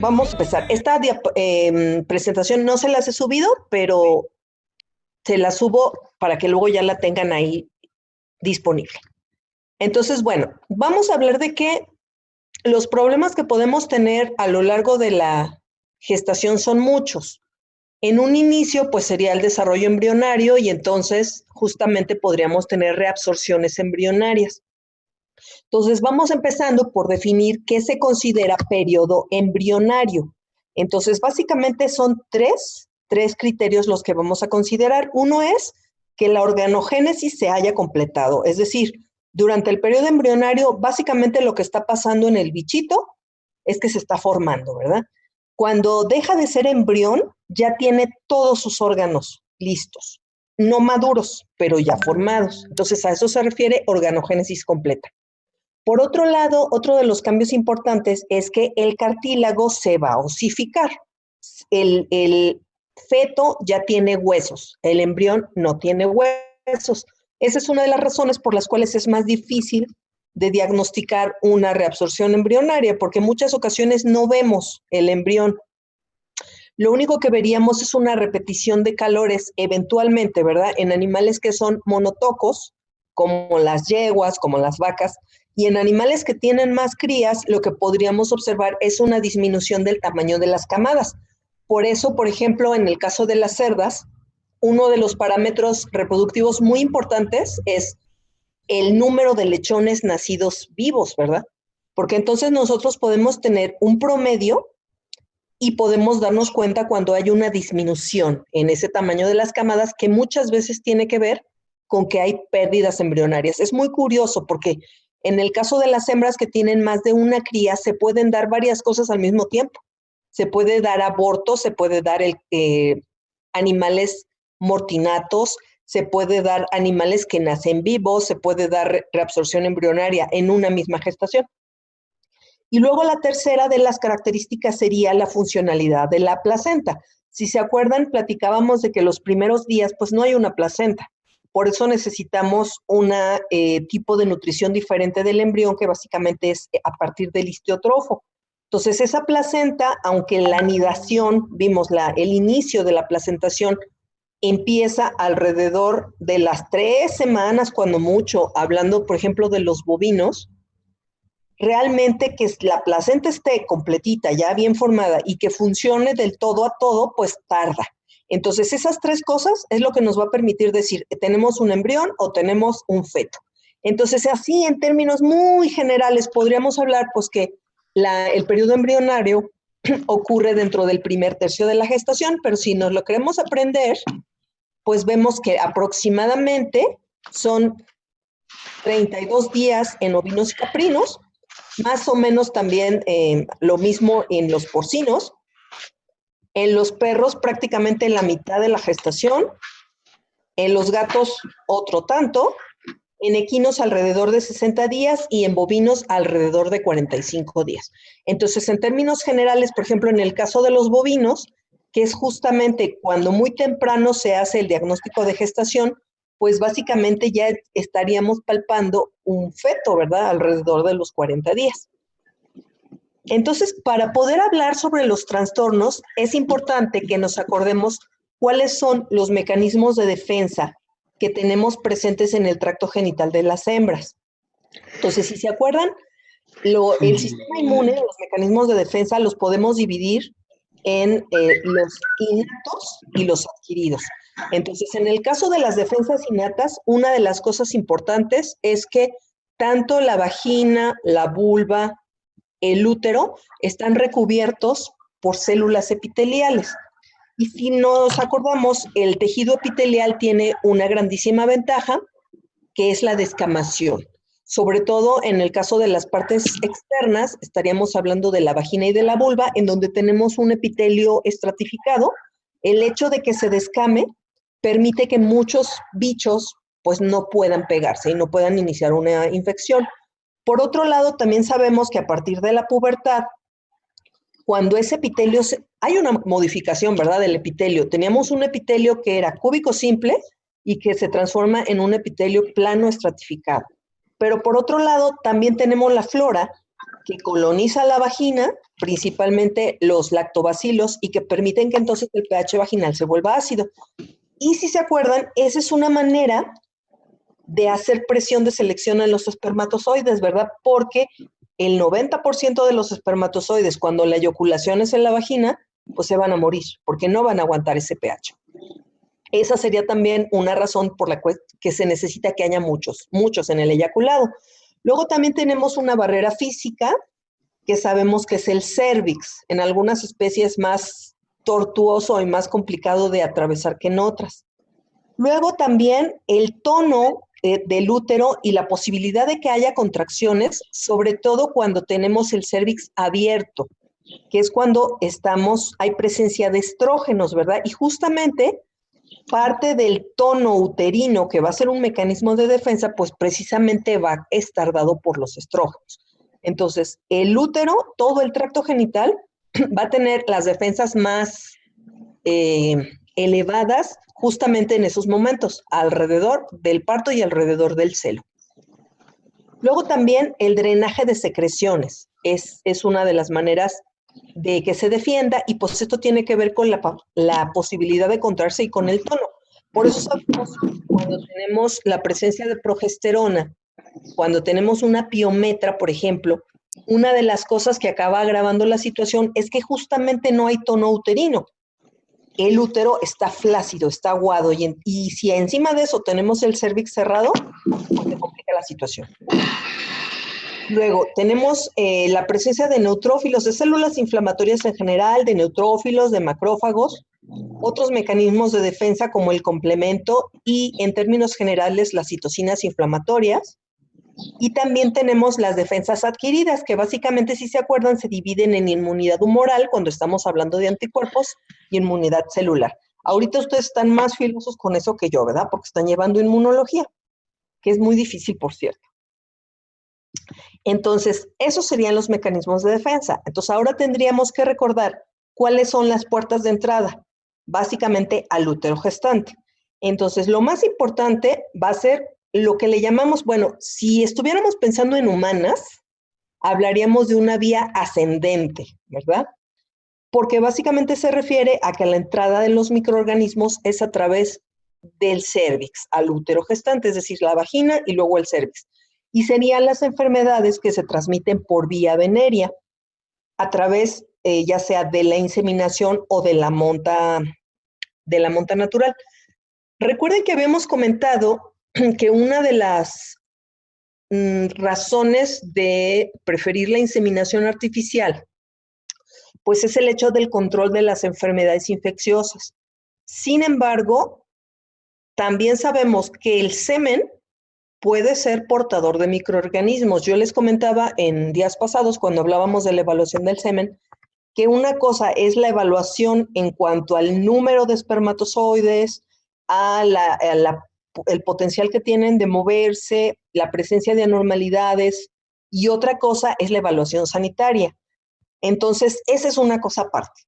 Vamos a empezar. Esta presentación no se las he subido, pero se las subo para que luego ya la tengan ahí disponible. Entonces, bueno, vamos a hablar de que los problemas que podemos tener a lo largo de la gestación son muchos. En un inicio, pues sería el desarrollo embrionario y entonces justamente podríamos tener reabsorciones embrionarias. Entonces, vamos empezando por definir qué se considera periodo embrionario. Entonces, básicamente son tres criterios los que vamos a considerar. Uno es que la organogénesis se haya completado, es decir, durante el periodo embrionario, básicamente lo que está pasando en el bichito es que se está formando, ¿verdad? Cuando deja de ser embrión, ya tiene todos sus órganos listos, no maduros, pero ya formados. Entonces, a eso se refiere organogénesis completa. Por otro lado, otro de los cambios importantes es que el cartílago se va a osificar. El feto ya tiene huesos, el embrión no tiene huesos. Esa es una de las razones por las cuales es más difícil de diagnosticar una reabsorción embrionaria, porque en muchas ocasiones no vemos el embrión. Lo único que veríamos es una repetición de calores eventualmente, ¿verdad? En animales que son monotocos, como las yeguas, como las vacas, y en animales que tienen más crías, lo que podríamos observar es una disminución del tamaño de las camadas. Por eso, por ejemplo, en el caso de las cerdas, uno de los parámetros reproductivos muy importantes es el número de lechones nacidos vivos, ¿verdad? Porque entonces nosotros podemos tener un promedio y podemos darnos cuenta cuando hay una disminución en ese tamaño de las camadas que muchas veces tiene que ver con que hay pérdidas embrionarias. Es muy curioso porque en el caso de las hembras que tienen más de una cría se pueden dar varias cosas al mismo tiempo. Se puede dar aborto, se puede dar animales mortinatos, se puede dar animales que nacen vivos, se puede dar reabsorción embrionaria en una misma gestación. Y luego la tercera de las características sería la funcionalidad de la placenta. Si se acuerdan, platicábamos de que los primeros días pues no hay una placenta. Por eso necesitamos un tipo de nutrición diferente del embrión que básicamente es a partir del histiótrofo. Entonces esa placenta, aunque la anidación, vimos el inicio de la placentación, empieza alrededor de las 3 semanas, cuando mucho, hablando por ejemplo de los bovinos, realmente que la placenta esté completita, ya bien formada y que funcione del todo a todo, pues tarda. Entonces, esas tres cosas es lo que nos va a permitir decir, ¿tenemos un embrión o tenemos un feto? Entonces, así en términos muy generales, podríamos hablar pues que el periodo embrionario ocurre dentro del primer tercio de la gestación, pero si nos lo queremos aprender, pues vemos que aproximadamente son 32 días en ovinos y caprinos, más o menos también lo mismo en los porcinos. En los perros prácticamente la mitad de la gestación. En los gatos otro tanto. En equinos alrededor de 60 días y en bovinos alrededor de 45 días. Entonces, en términos generales, por ejemplo, en el caso de los bovinos, que es justamente cuando muy temprano se hace el diagnóstico de gestación, pues básicamente ya estaríamos palpando un feto, ¿verdad? Alrededor de los 40 días. Entonces, para poder hablar sobre los trastornos, es importante que nos acordemos cuáles son los mecanismos de defensa que tenemos presentes en el tracto genital de las hembras. Entonces, si se acuerdan, el sistema inmune, los mecanismos de defensa, los podemos dividir en los innatos y los adquiridos. Entonces, en el caso de las defensas innatas, una de las cosas importantes es que tanto la vagina, la vulva, el útero están recubiertos por células epiteliales. Y si nos acordamos, el tejido epitelial tiene una grandísima ventaja, que es la descamación. Sobre todo en el caso de las partes externas, estaríamos hablando de la vagina y de la vulva, en donde tenemos un epitelio estratificado. El hecho de que se descame permite que muchos bichos pues no puedan pegarse y no puedan iniciar una infección. Por otro lado, también sabemos que a partir de la pubertad, cuando ese epitelio, hay una modificación, ¿verdad?, del epitelio. Teníamos un epitelio que era cúbico simple y que se transforma en un epitelio plano estratificado. Pero por otro lado, también tenemos la flora, que coloniza la vagina, principalmente los lactobacilos, y que permiten que entonces el pH vaginal se vuelva ácido. Y si se acuerdan, esa es una manera de hacer presión de selección en los espermatozoides, ¿verdad? Porque el 90% de los espermatozoides, cuando la eyaculación es en la vagina, pues se van a morir, porque no van a aguantar ese pH. Esa sería también una razón por la que se necesita que haya muchos en el eyaculado. Luego también tenemos una barrera física que sabemos que es el cérvix, en algunas especies más tortuoso y más complicado de atravesar que en otras. Luego también el tono del útero y la posibilidad de que haya contracciones, sobre todo cuando tenemos el cérvix abierto, que es cuando hay presencia de estrógenos, ¿verdad? Y justamente parte del tono uterino, que va a ser un mecanismo de defensa, pues precisamente va a estar dado por los estrógenos. Entonces, el útero, todo el tracto genital, va a tener las defensas más elevadas justamente en esos momentos, alrededor del parto y alrededor del celo. Luego también el drenaje de secreciones es una de las maneras de que se defienda, y pues esto tiene que ver con la posibilidad de contraerse y con el tono. Por eso sabemos, cuando tenemos la presencia de progesterona, cuando tenemos una piometra, por ejemplo, una de las cosas que acaba agravando la situación es que justamente no hay tono uterino. El útero está flácido, está aguado, y si encima de eso tenemos el cérvix cerrado, pues se complica la situación. Luego tenemos la presencia de neutrófilos, de células inflamatorias en general, de neutrófilos, de macrófagos, otros mecanismos de defensa como el complemento y, en términos generales, las citocinas inflamatorias. Y también tenemos las defensas adquiridas, que básicamente, si se acuerdan, se dividen en inmunidad humoral, cuando estamos hablando de anticuerpos, y inmunidad celular. Ahorita ustedes están más filosos con eso que yo, ¿verdad? Porque están llevando inmunología, que es muy difícil, por cierto. Entonces, esos serían los mecanismos de defensa. Entonces, ahora tendríamos que recordar cuáles son las puertas de entrada, básicamente al útero gestante. Entonces, lo más importante va a ser lo que le llamamos, bueno, si estuviéramos pensando en humanas, hablaríamos de una vía ascendente, ¿verdad? Porque básicamente se refiere a que la entrada de los microorganismos es a través del cérvix al útero gestante, es decir, la vagina y luego el cérvix. Y serían las enfermedades que se transmiten por vía venérea, a través ya sea de la inseminación o de la monta natural. Recuerden que habíamos comentado que una de las razones de preferir la inseminación artificial, pues es el hecho del control de las enfermedades infecciosas. Sin embargo, también sabemos que el semen puede ser portador de microorganismos. Yo les comentaba en días pasados, cuando hablábamos de la evaluación del semen, que una cosa es la evaluación en cuanto al número de espermatozoides, el potencial que tienen de moverse, la presencia de anormalidades, y otra cosa es la evaluación sanitaria. Entonces, esa es una cosa aparte,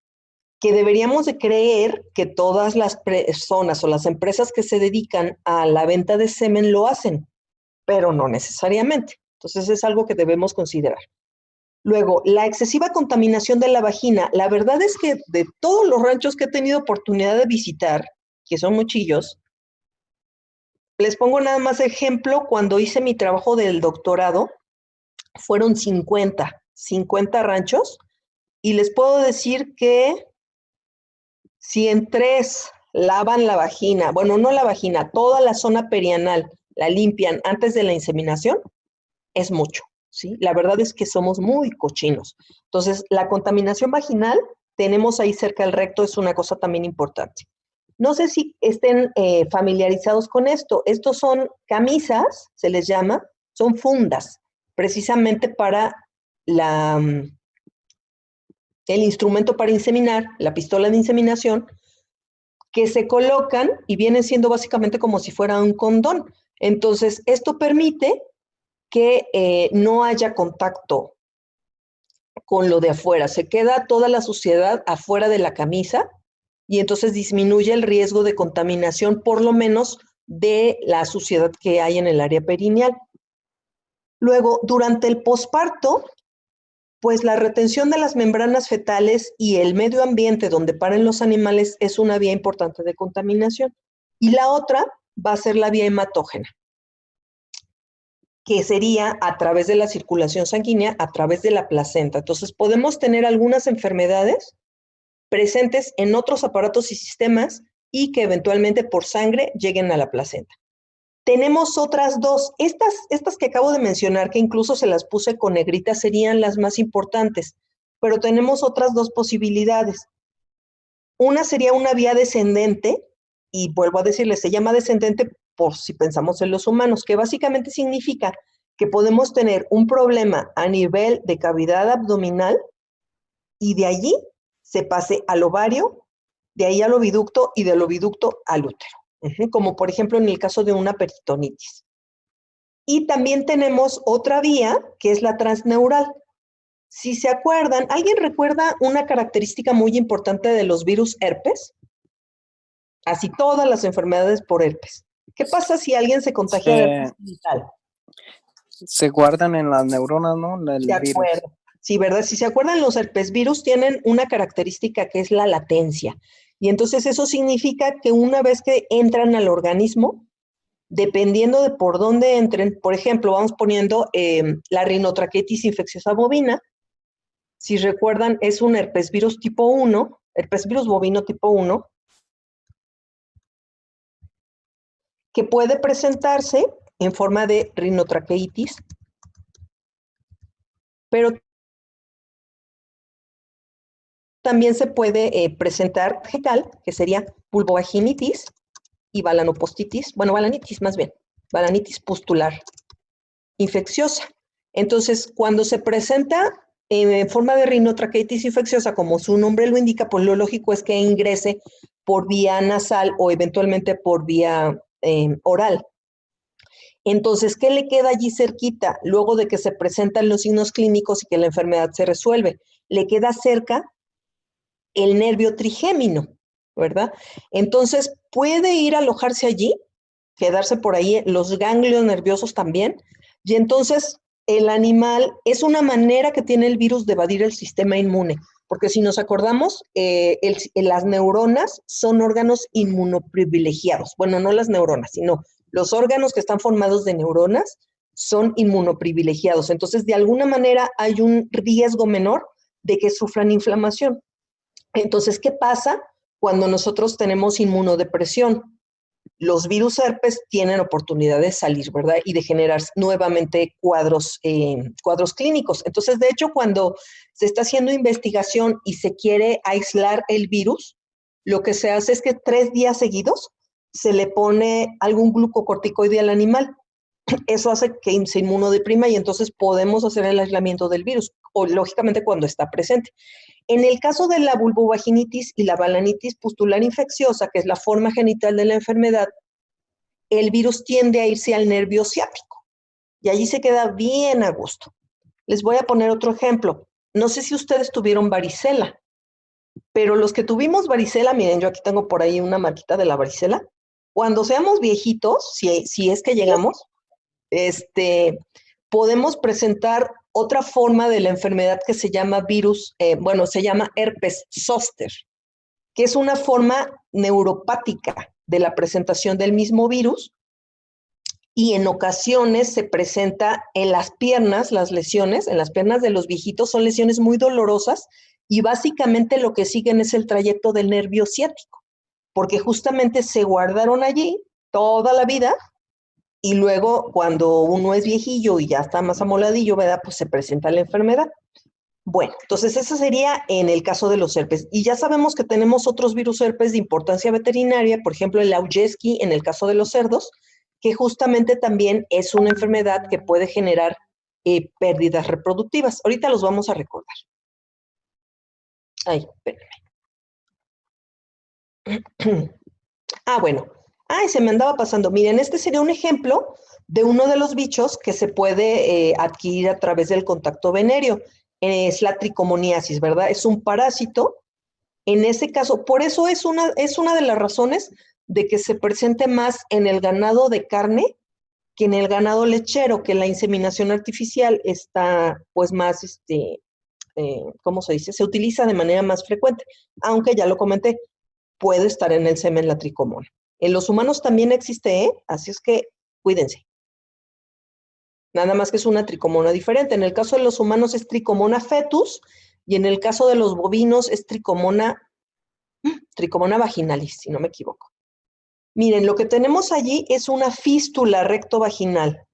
que deberíamos de creer que todas las personas o las empresas que se dedican a la venta de semen lo hacen, pero no necesariamente. Entonces, es algo que debemos considerar. Luego, la excesiva contaminación de la vagina. La verdad es que de todos los ranchos que he tenido oportunidad de visitar, que son muchillos, les pongo nada más ejemplo, cuando hice mi trabajo del doctorado, fueron 50 ranchos, y les puedo decir que si en 3 lavan la vagina, bueno, no la vagina, toda la zona perianal la limpian antes de la inseminación, es mucho, ¿sí? La verdad es que somos muy cochinos. Entonces, la contaminación vaginal, tenemos ahí cerca del recto, es una cosa también importante. No sé si estén familiarizados con esto. Estos son camisas, se les llama, son fundas, precisamente para el instrumento para inseminar, la pistola de inseminación, que se colocan y vienen siendo básicamente como si fuera un condón. Entonces, esto permite que no haya contacto con lo de afuera. Se queda toda la suciedad afuera de la camisa, y entonces disminuye el riesgo de contaminación, por lo menos de la suciedad que hay en el área perineal. Luego, durante el posparto, Pues la retención de las membranas fetales y el medio ambiente donde paren los animales es una vía importante de contaminación. Y la otra va a ser la vía hematógena, que sería a través de la circulación sanguínea, a través de la placenta. Entonces podemos tener algunas enfermedades presentes en otros aparatos y sistemas y que eventualmente por sangre lleguen a la placenta. Tenemos otras dos. Estas que acabo de mencionar, que incluso se las puse con negrita, serían las más importantes, pero tenemos otras dos posibilidades. Una sería una vía descendente, y vuelvo a decirles, se llama descendente por si pensamos en los humanos, que básicamente significa que podemos tener un problema a nivel de cavidad abdominal y de allí se pase al ovario, de ahí al oviducto y del oviducto al útero, como por ejemplo en el caso de una peritonitis. Y también tenemos otra vía que es la transneural. Si se acuerdan, ¿alguien recuerda una característica muy importante de los virus herpes? Así todas las enfermedades por herpes. ¿Qué pasa si alguien se contagia de herpes genital? Se guardan en las neuronas, ¿no? De acuerdo. Sí, ¿verdad? Si se acuerdan, los herpesvirus tienen una característica que es la latencia. Y entonces eso significa que una vez que entran al organismo, dependiendo de por dónde entren, por ejemplo, vamos poniendo la rinotraqueitis infecciosa bovina. Si recuerdan, es un herpesvirus tipo 1, herpesvirus bovino tipo 1, que puede presentarse en forma de rinotraqueitis, pero también se puede presentar fecal, que sería pulvovaginitis y balanopostitis, bueno, balanitis más bien, balanitis pustular infecciosa. Entonces, cuando se presenta en forma de rinotraqueitis infecciosa, como su nombre lo indica, pues lo lógico es que ingrese por vía nasal o eventualmente por vía oral. Entonces, ¿qué le queda allí cerquita luego de que se presentan los signos clínicos y que la enfermedad se resuelve? Le queda cerca el nervio trigémino, ¿verdad? Entonces, puede ir a alojarse allí, quedarse por ahí, los ganglios nerviosos también, y entonces el animal es una manera que tiene el virus de evadir el sistema inmune, porque si nos acordamos, las neuronas son órganos inmunoprivilegiados. Bueno, no las neuronas, sino los órganos que están formados de neuronas son inmunoprivilegiados. Entonces, de alguna manera hay un riesgo menor de que sufran inflamación. Entonces, ¿qué pasa cuando nosotros tenemos inmunodepresión? Los virus herpes tienen oportunidad de salir, ¿verdad? Y de generar nuevamente cuadros clínicos. Entonces, de hecho, cuando se está haciendo investigación y se quiere aislar el virus, lo que se hace es que 3 días seguidos se le pone algún glucocorticoide al animal. Eso hace que se inmunodeprima y entonces podemos hacer el aislamiento del virus, o lógicamente cuando está presente. En el caso de la vulvovaginitis y la balanitis pustular infecciosa, que es la forma genital de la enfermedad, el virus tiende a irse al nervio ciático y allí se queda bien a gusto. Les voy a poner otro ejemplo. No sé si ustedes tuvieron varicela, pero los que tuvimos varicela, miren, yo aquí tengo por ahí una marquita de la varicela. Cuando seamos viejitos, si es que llegamos, podemos presentar otra forma de la enfermedad que se llama virus, se llama herpes zóster, que es una forma neuropática de la presentación del mismo virus y en ocasiones se presenta en las piernas, las lesiones, en las piernas de los viejitos son lesiones muy dolorosas y básicamente lo que siguen es el trayecto del nervio ciático, porque justamente se guardaron allí toda la vida. Y luego, cuando uno es viejillo y ya está más amoladillo, ¿verdad? Pues se presenta la enfermedad. Bueno, entonces eso sería en el caso de los herpes. Y ya sabemos que tenemos otros virus herpes de importancia veterinaria, por ejemplo, el Augeski en el caso de los cerdos, que justamente también es una enfermedad que puede generar pérdidas reproductivas. Ahorita los vamos a recordar. Ay, espérenme. Bueno. Se me andaba pasando. Miren, este sería un ejemplo de uno de los bichos que se puede adquirir a través del contacto venéreo. Es la tricomoniasis, ¿verdad? Es un parásito. En ese caso, por eso es una de las razones de que se presente más en el ganado de carne que en el ganado lechero, que la inseminación artificial está pues más ¿cómo se dice? Se utiliza de manera más frecuente, aunque ya lo comenté, puede estar en el semen la tricomona. En los humanos también existe, ¿eh? Así es que cuídense. Nada más que es una tricomona diferente. En el caso de los humanos es tricomona fetus y en el caso de los bovinos es tricomona vaginalis, si no me equivoco. Miren, lo que tenemos allí es una fístula rectovaginal.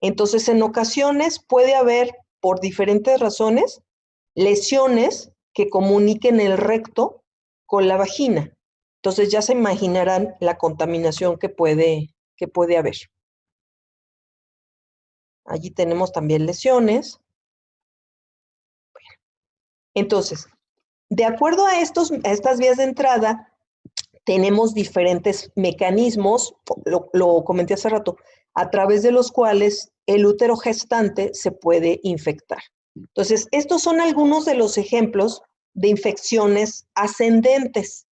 Entonces, en ocasiones puede haber, por diferentes razones, lesiones que comuniquen el recto con la vagina. Entonces, ya se imaginarán la contaminación que puede haber. Allí tenemos también lesiones. Entonces, de acuerdo a estas vías de entrada, tenemos diferentes mecanismos, lo comenté hace rato, a través de los cuales el útero gestante se puede infectar. Entonces, estos son algunos de los ejemplos de infecciones ascendentes,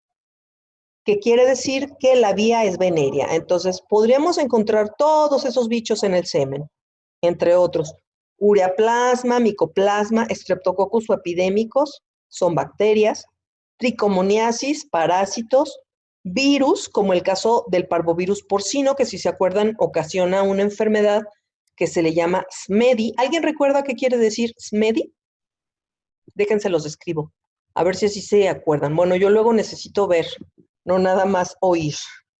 que quiere decir que la vía es venérea. Entonces, podríamos encontrar todos esos bichos en el semen, entre otros. Ureaplasma, micoplasma, Streptococcus o epidémicos, son bacterias. Tricomoniasis, parásitos. Virus, como el caso del parvovirus porcino, que si se acuerdan, ocasiona una enfermedad que se le llama SMEDI. ¿Alguien recuerda qué quiere decir SMEDI? Déjense los escribo. A ver si así se acuerdan. Bueno, yo luego necesito ver, no nada más oír.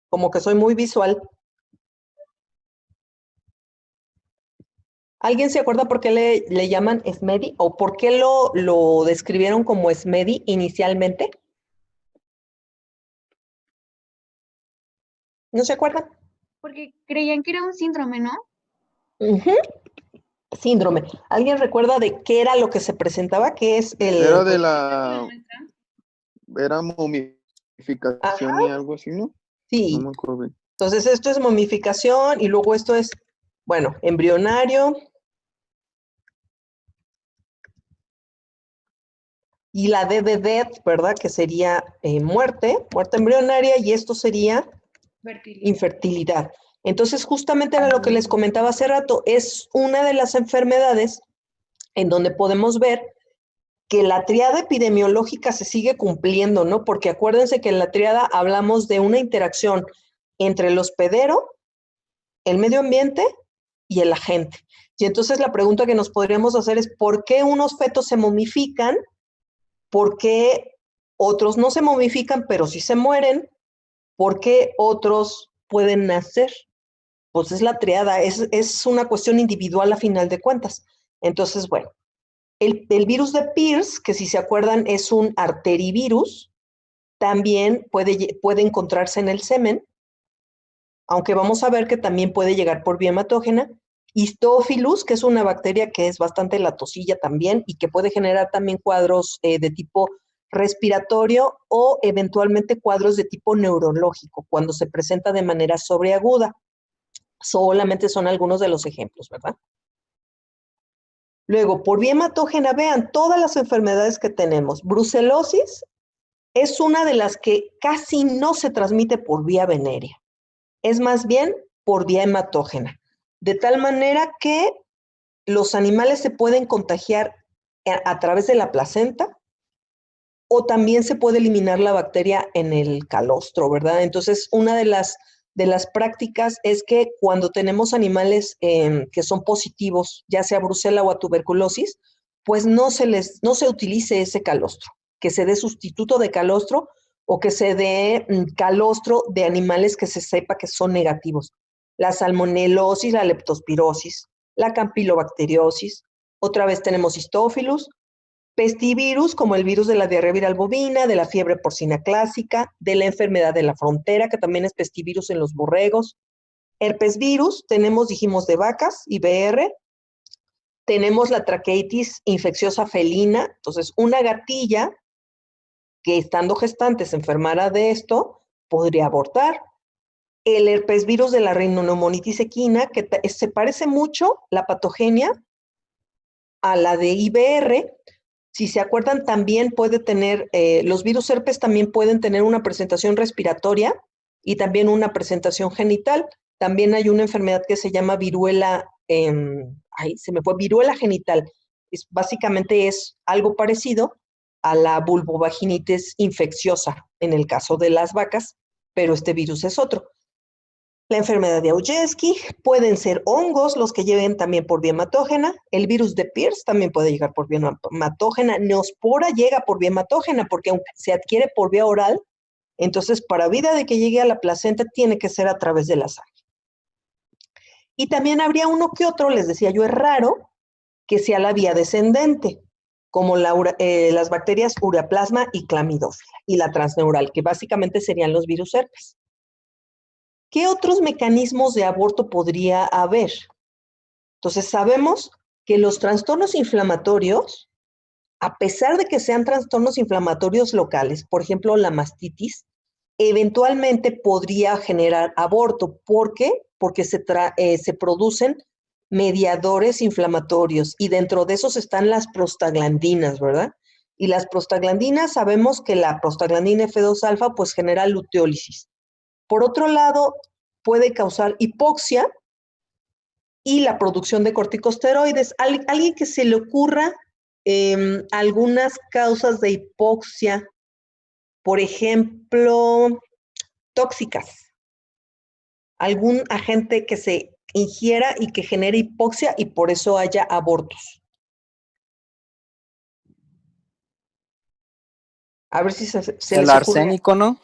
Como que soy muy visual. ¿Alguien se acuerda por qué le llaman SMEDI o por qué lo describieron como SMEDI inicialmente? ¿No se acuerdan? Porque creían que era un síndrome, ¿no? Síndrome. ¿Alguien recuerda de qué era lo que se presentaba? ¿Qué es el...? Era de la... Era momificación. Ajá. Y algo así, ¿no? Sí. No me acuerdo bien. Entonces esto es momificación y luego esto es, bueno, embrionario. Y la D de death, ¿verdad? Que sería muerte embrionaria, y esto sería infertilidad. Entonces, justamente era lo que les comentaba hace rato, es una de las enfermedades en donde podemos ver que la triada epidemiológica se sigue cumpliendo, ¿no? Porque acuérdense que en la triada hablamos de una interacción entre el hospedero, el medio ambiente y el agente. Y entonces la pregunta que nos podríamos hacer es, ¿por qué unos fetos se momifican? ¿Por qué otros no se momifican, pero sí se mueren? ¿Por qué otros pueden nacer? Pues es la triada, es una cuestión individual a final de cuentas. Entonces, bueno, el virus de Pierce, que si se acuerdan es un arterivirus, también puede encontrarse en el semen, aunque vamos a ver que también puede llegar por vía hematógena. Histophilus, que es una bacteria que es bastante latosilla también y que puede generar también cuadros de tipo respiratorio o eventualmente cuadros de tipo neurológico cuando se presenta de manera sobreaguda. Solamente son algunos de los ejemplos, ¿verdad? Luego, por vía hematógena, vean todas las enfermedades que tenemos. Brucelosis es una de las que casi no se transmite por vía venérea. Es más bien por vía hematógena. De tal manera que los animales se pueden contagiar a través de la placenta o también se puede eliminar la bacteria en el calostro, ¿verdad? Entonces, una de las prácticas es que cuando tenemos animales que son positivos, ya sea brucela o a tuberculosis, pues no se utilice ese calostro, que se dé sustituto de calostro o que se dé calostro de animales que se sepa que son negativos. La salmonelosis, la leptospirosis, la campylobacteriosis, otra vez tenemos Histophilus, pestivirus, como el virus de la diarrea viral bovina, de la fiebre porcina clásica, de la enfermedad de la frontera, que también es pestivirus en los borregos. Herpesvirus, dijimos de vacas, IBR. Tenemos la traqueitis infecciosa felina. Entonces, una gatilla que estando gestante se enfermara de esto, podría abortar. El herpesvirus de la rinoneumonitis equina, que se parece mucho la patogenia a la de IBR. Si se acuerdan, también puede tener, los virus herpes también pueden tener una presentación respiratoria y también una presentación genital. También hay una enfermedad que se llama viruela, viruela genital. básicamente es algo parecido a la vulvovaginitis infecciosa en el caso de las vacas, pero este virus es otro. La enfermedad de Aujesky, pueden ser hongos los que lleguen también por vía hematógena. El virus de Pierce también puede llegar por vía hematógena. Neospora llega por vía hematógena porque aunque se adquiere por vía oral, entonces para vida de que llegue a la placenta tiene que ser a través de la sangre. Y también habría uno que otro, les decía yo, es raro, que sea la vía descendente, como las bacterias ureaplasma y clamidófila, y la transneural, que básicamente serían los virus herpes. ¿Qué otros mecanismos de aborto podría haber? Entonces sabemos que los trastornos inflamatorios, a pesar de que sean trastornos inflamatorios locales, por ejemplo la mastitis, eventualmente podría generar aborto. ¿Por qué? Porque se producen mediadores inflamatorios y dentro de esos están las prostaglandinas, ¿verdad? Y las prostaglandinas, sabemos que la prostaglandina F2 alfa pues genera luteólisis. Por otro lado, puede causar hipoxia y la producción de corticosteroides. ¿Alguien que se le ocurra algunas causas de hipoxia, por ejemplo, tóxicas? ¿Algún agente que se ingiera y que genere hipoxia y por eso haya abortos? A ver si se El les ocurre. arsénico, ¿no?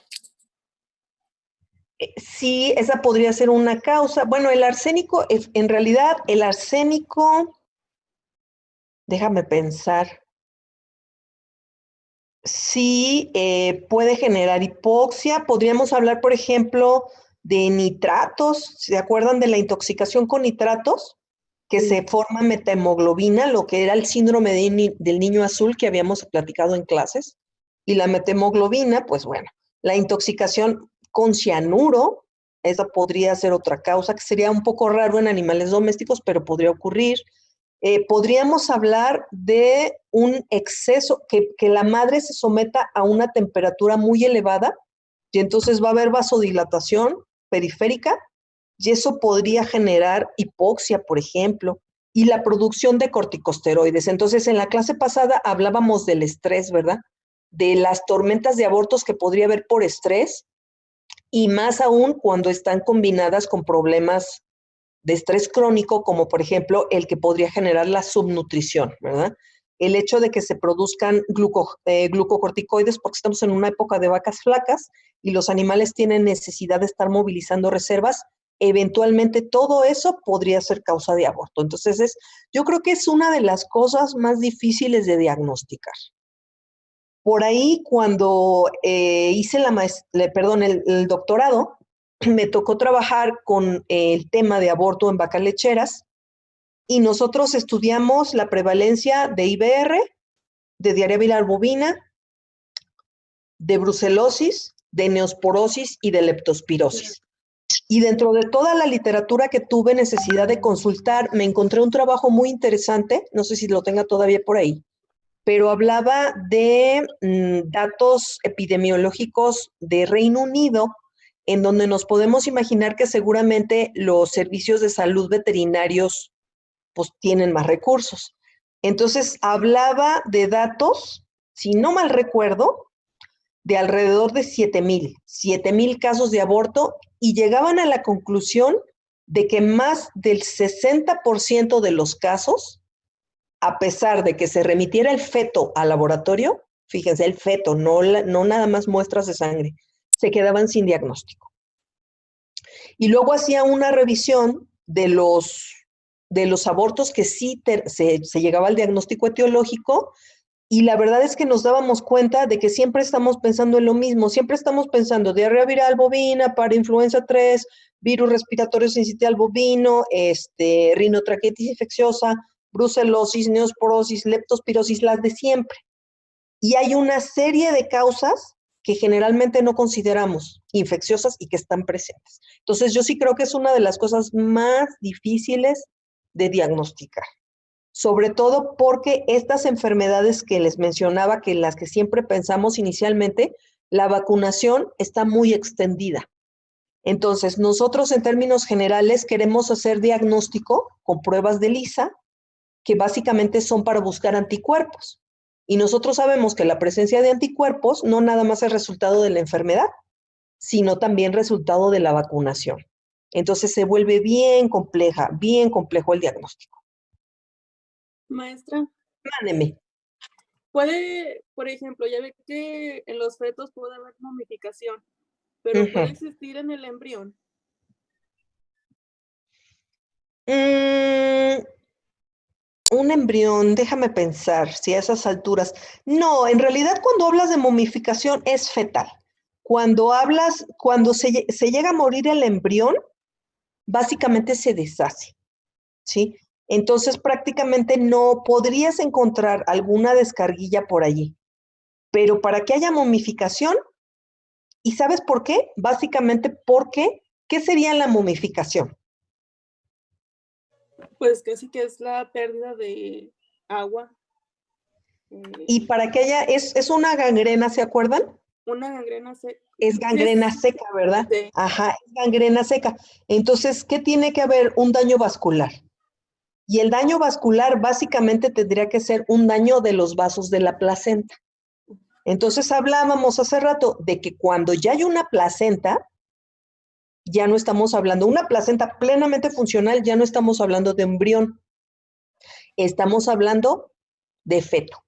Sí, esa podría ser una causa. Bueno, el arsénico, en realidad, el arsénico, déjame pensar, sí puede generar hipoxia. Podríamos hablar, por ejemplo, de nitratos. ¿Se acuerdan de la intoxicación con nitratos? Que se forma metahemoglobina, lo que era el síndrome del niño azul que habíamos platicado en clases. Y la metahemoglobina, pues bueno, la intoxicación con cianuro, esa podría ser otra causa, que sería un poco raro en animales domésticos, pero podría ocurrir. Podríamos hablar de un exceso, que la madre se someta a una temperatura muy elevada y entonces va a haber vasodilatación periférica y eso podría generar hipoxia, por ejemplo, y la producción de corticosteroides. Entonces, en la clase pasada hablábamos del estrés, ¿verdad? De las tormentas de abortos que podría haber por estrés y más aún cuando están combinadas con problemas de estrés crónico, como por ejemplo el que podría generar la subnutrición, ¿verdad? El hecho de que se produzcan glucocorticoides, porque estamos en una época de vacas flacas y los animales tienen necesidad de estar movilizando reservas, eventualmente todo eso podría ser causa de aborto. Entonces, yo creo que es una de las cosas más difíciles de diagnosticar. Por ahí, cuando hice el doctorado, me tocó trabajar con el tema de aborto en vacas lecheras y nosotros estudiamos la prevalencia de IBR, de diarrea viral bovina, de brucelosis, de neosporosis y de leptospirosis. Y dentro de toda la literatura que tuve necesidad de consultar, me encontré un trabajo muy interesante, no sé si lo tenga todavía por ahí, pero hablaba de datos epidemiológicos de Reino Unido, en donde nos podemos imaginar que seguramente los servicios de salud veterinarios pues tienen más recursos. Entonces hablaba de datos, si no mal recuerdo, de alrededor de 7,000 casos de aborto y llegaban a la conclusión de que más del 60% de los casos, a pesar de que se remitiera el feto al laboratorio, fíjense, el feto, no nada más muestras de sangre, se quedaban sin diagnóstico. Y luego hacía una revisión de los abortos que sí se llegaba al diagnóstico etiológico y la verdad es que nos dábamos cuenta de que siempre estamos pensando en lo mismo, siempre estamos pensando diarrea viral bovina, parainfluenza 3, virus respiratorio sincitial bovino, rinotraqueitis infecciosa, brucelosis, neosporosis, leptospirosis, las de siempre. Y hay una serie de causas que generalmente no consideramos infecciosas y que están presentes. Entonces, yo sí creo que es una de las cosas más difíciles de diagnosticar. Sobre todo porque estas enfermedades que les mencionaba, que las que siempre pensamos inicialmente, la vacunación está muy extendida. Entonces, nosotros en términos generales queremos hacer diagnóstico con pruebas de ELISA que básicamente son para buscar anticuerpos. Y nosotros sabemos que la presencia de anticuerpos no nada más es resultado de la enfermedad, sino también resultado de la vacunación. Entonces se vuelve bien complejo el diagnóstico. Maestra, Mándeme. puede, por ejemplo, ya ve que en los fetos puede haber momificación, pero puede existir en el embrión. Un embrión, déjame pensar si a esas alturas. No, en realidad cuando hablas de momificación es fetal. Cuando se llega a morir el embrión, básicamente se deshace, ¿sí? Entonces prácticamente no podrías encontrar alguna descarguilla por allí. Pero para que haya momificación, ¿y sabes por qué? Básicamente porque, ¿qué sería la momificación? Pues casi que es la pérdida de agua. Y para que haya, es una gangrena, ¿se acuerdan? Una gangrena Es gangrena seca, ¿verdad? Sí. Ajá, es gangrena seca. Entonces, ¿qué tiene que haber? Un daño vascular. Y el daño vascular básicamente tendría que ser un daño de los vasos de la placenta. Entonces hablábamos hace rato de que cuando ya hay una placenta, ya no estamos hablando, una placenta plenamente funcional, ya no estamos hablando de embrión, estamos hablando de feto.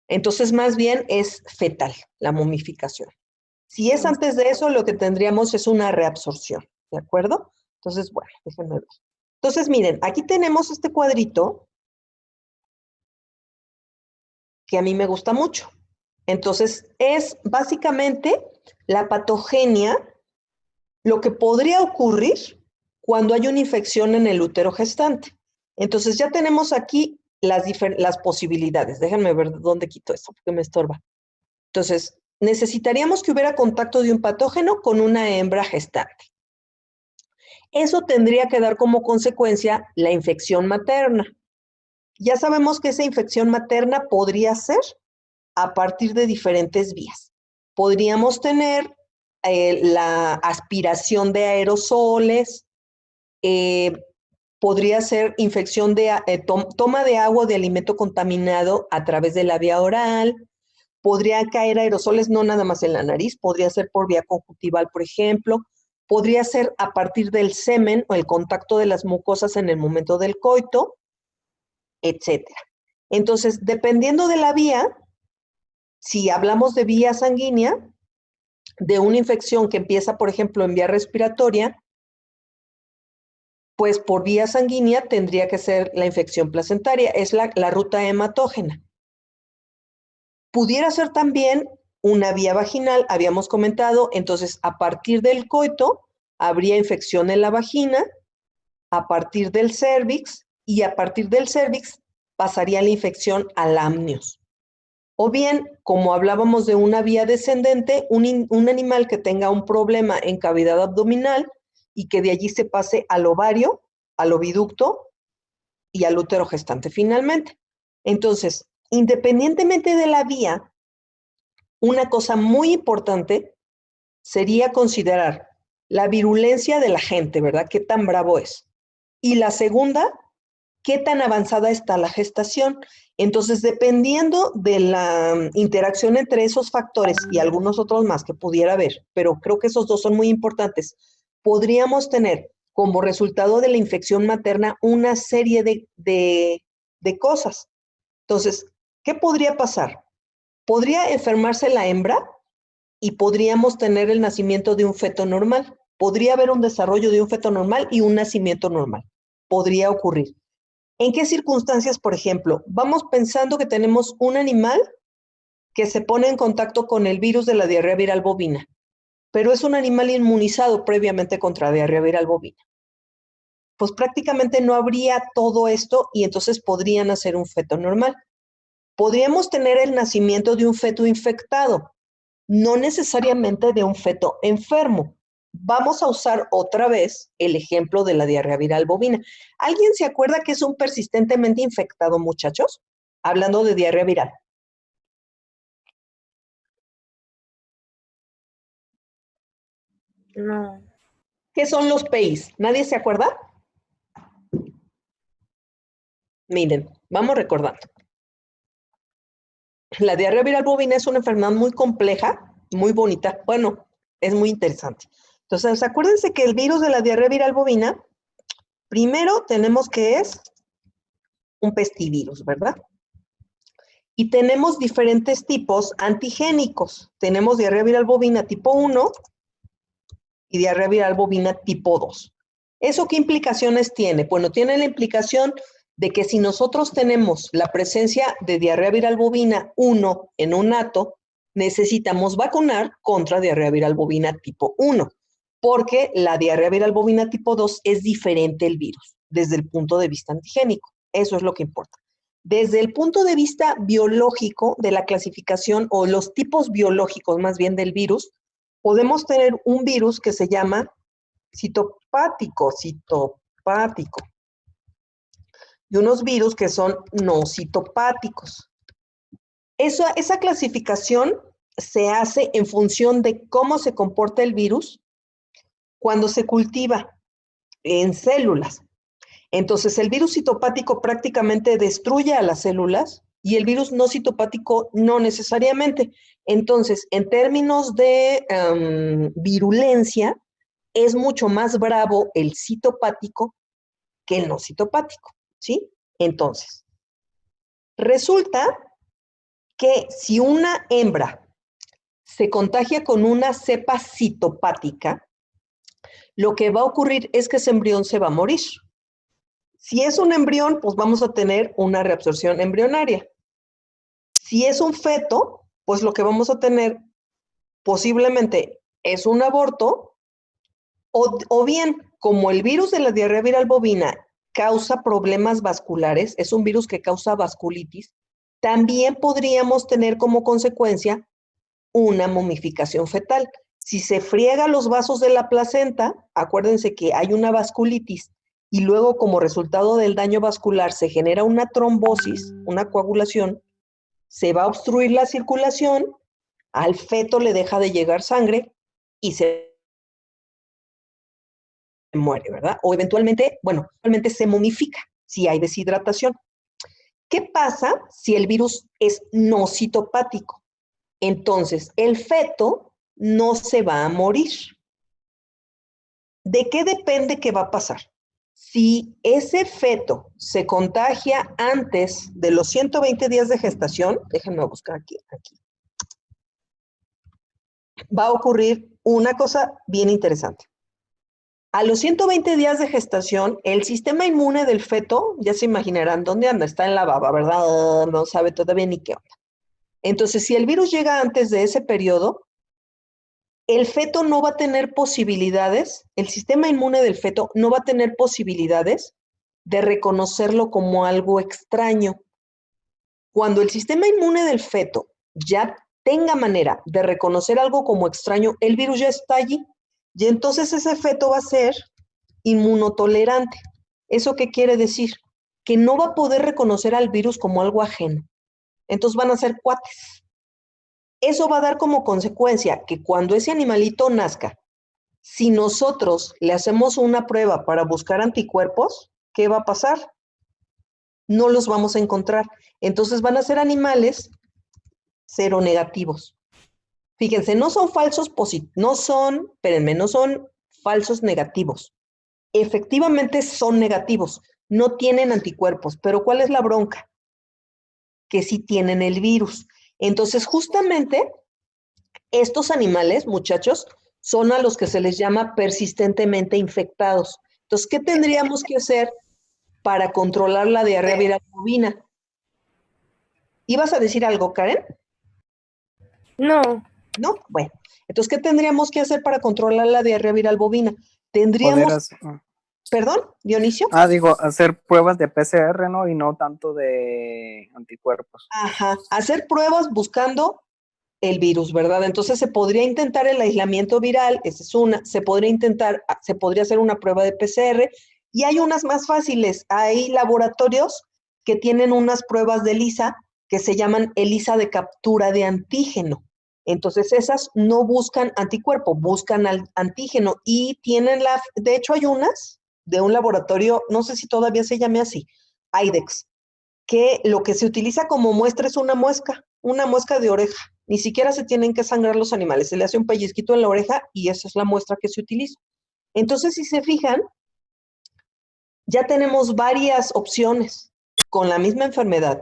Entonces, más bien es fetal la momificación. Si es antes de eso, lo que tendríamos es una reabsorción, ¿de acuerdo? Entonces, bueno, déjenme ver. Entonces, miren, aquí tenemos este cuadrito que a mí me gusta mucho. Entonces, es básicamente la patogenia, lo que podría ocurrir cuando hay una infección en el útero gestante. Entonces, ya tenemos aquí las posibilidades. Déjenme ver dónde quito esto, porque me estorba. Entonces, necesitaríamos que hubiera contacto de un patógeno con una hembra gestante. Eso tendría que dar como consecuencia la infección materna. Ya sabemos que esa infección materna podría ser a partir de diferentes vías. Podríamos tener la aspiración de aerosoles, podría ser infección de toma de agua de alimento contaminado a través de la vía oral, podría caer aerosoles no nada más en la nariz, podría ser por vía conjuntival, por ejemplo, podría ser a partir del semen o el contacto de las mucosas en el momento del coito, etcétera. Entonces, dependiendo de la vía, si hablamos de vía sanguínea, de una infección que empieza, por ejemplo, en vía respiratoria, pues por vía sanguínea tendría que ser la infección placentaria, es la ruta hematógena. Pudiera ser también una vía vaginal, habíamos comentado, entonces a partir del coito habría infección en la vagina, a partir del cérvix, y a partir del cérvix pasaría la infección al amnios. O bien, como hablábamos de una vía descendente, un animal que tenga un problema en cavidad abdominal y que de allí se pase al ovario, al oviducto y al útero gestante finalmente. Entonces, independientemente de la vía, una cosa muy importante sería considerar la virulencia de la gente, ¿verdad? ¿Qué tan bravo es? Y la segunda, ¿qué tan avanzada está la gestación? Entonces, dependiendo de la interacción entre esos factores y algunos otros más que pudiera haber, pero creo que esos dos son muy importantes, podríamos tener como resultado de la infección materna una serie de cosas. Entonces, ¿qué podría pasar? Podría enfermarse la hembra y podríamos tener el nacimiento de un feto normal. Podría haber un desarrollo de un feto normal y un nacimiento normal. Podría ocurrir. ¿En qué circunstancias, por ejemplo? Vamos pensando que tenemos un animal que se pone en contacto con el virus de la diarrea viral bovina, pero es un animal inmunizado previamente contra diarrea viral bovina. Pues prácticamente no habría todo esto y entonces podría nacer un feto normal. Podríamos tener el nacimiento de un feto infectado, no necesariamente de un feto enfermo. Vamos a usar otra vez el ejemplo de la diarrea viral bovina. ¿Alguien se acuerda que es un persistentemente infectado, muchachos? Hablando de diarrea viral. No. ¿Qué son los PEIs? ¿Nadie se acuerda? Miren, vamos recordando. La diarrea viral bovina es una enfermedad muy compleja, muy bonita. Bueno, es muy interesante. Entonces, acuérdense que el virus de la diarrea viral bovina, primero tenemos que es un pestivirus, ¿verdad? Y tenemos diferentes tipos antigénicos. Tenemos diarrea viral bovina tipo 1 y diarrea viral bovina tipo 2. ¿Eso qué implicaciones tiene? Bueno, tiene la implicación de que si nosotros tenemos la presencia de diarrea viral bovina 1 en un hato, necesitamos vacunar contra diarrea viral bovina tipo 1, porque la diarrea viral bovina tipo 2 es diferente el virus desde el punto de vista antigénico. Eso es lo que importa. Desde el punto de vista biológico de la clasificación o los tipos biológicos más bien del virus, podemos tener un virus que se llama citopático, y unos virus que son no citopáticos. Esa clasificación se hace en función de cómo se comporta el virus cuando se cultiva en células. Entonces, el virus citopático prácticamente destruye a las células y el virus no citopático no necesariamente. Entonces, en términos de virulencia, es mucho más bravo el citopático que el no citopático, ¿sí? Entonces, resulta que si una hembra se contagia con una cepa citopática, lo que va a ocurrir es que ese embrión se va a morir. Si es un embrión, pues vamos a tener una reabsorción embrionaria. Si es un feto, pues lo que vamos a tener posiblemente es un aborto, o bien, como el virus de la diarrea viral bovina causa problemas vasculares, es un virus que causa vasculitis, también podríamos tener como consecuencia una momificación fetal. Si se friega los vasos de la placenta, acuérdense que hay una vasculitis y luego como resultado del daño vascular se genera una trombosis, una coagulación, se va a obstruir la circulación, al feto le deja de llegar sangre y se muere, ¿verdad? O eventualmente, eventualmente se momifica si hay deshidratación. ¿Qué pasa si el virus es no citopático? Entonces, el feto no se va a morir. ¿De qué depende que va a pasar? Si ese feto se contagia antes de los 120 días de gestación, déjenme buscar aquí, va a ocurrir una cosa bien interesante. A los 120 días de gestación, el sistema inmune del feto, ya se imaginarán dónde anda, está en la baba, ¿verdad? No sabe todavía ni qué onda. Entonces, si el virus llega antes de ese periodo, el feto no va a tener posibilidades, el sistema inmune del feto no va a tener posibilidades de reconocerlo como algo extraño. Cuando el sistema inmune del feto ya tenga manera de reconocer algo como extraño, el virus ya está allí. Y entonces ese feto va a ser inmunotolerante. ¿Eso qué quiere decir? Que no va a poder reconocer al virus como algo ajeno. Entonces van a ser cuates. Eso va a dar como consecuencia que cuando ese animalito nazca, si nosotros le hacemos una prueba para buscar anticuerpos, ¿qué va a pasar? No los vamos a encontrar. Entonces van a ser animales seronegativos. Fíjense, no son falsos positivos, no son falsos negativos. Efectivamente son negativos, no tienen anticuerpos, pero ¿cuál es la bronca? Que sí tienen el virus. Entonces, justamente, estos animales, muchachos, son a los que se les llama persistentemente infectados. Entonces, ¿qué tendríamos que hacer para controlar la diarrea viral bovina? ¿Ibas a decir algo, Karen? No. ¿No? Bueno, entonces, ¿qué tendríamos que hacer para controlar la diarrea viral bovina? Tendríamos... ¿Perdón, Dionisio? Hacer pruebas de PCR, ¿no? Y no tanto de anticuerpos. Ajá, hacer pruebas buscando el virus, ¿verdad? Entonces se podría intentar el aislamiento viral, esa es una, se podría hacer una prueba de PCR y hay unas más fáciles, hay laboratorios que tienen unas pruebas de ELISA que se llaman ELISA de captura de antígeno. Entonces esas no buscan anticuerpo, buscan antígeno y tienen de hecho hay unas de un laboratorio, no sé si todavía se llame así, IDEX, que lo que se utiliza como muestra es una muesca de oreja. Ni siquiera se tienen que sangrar los animales, se le hace un pellizquito en la oreja y esa es la muestra que se utiliza. Entonces, si se fijan, ya tenemos varias opciones con la misma enfermedad.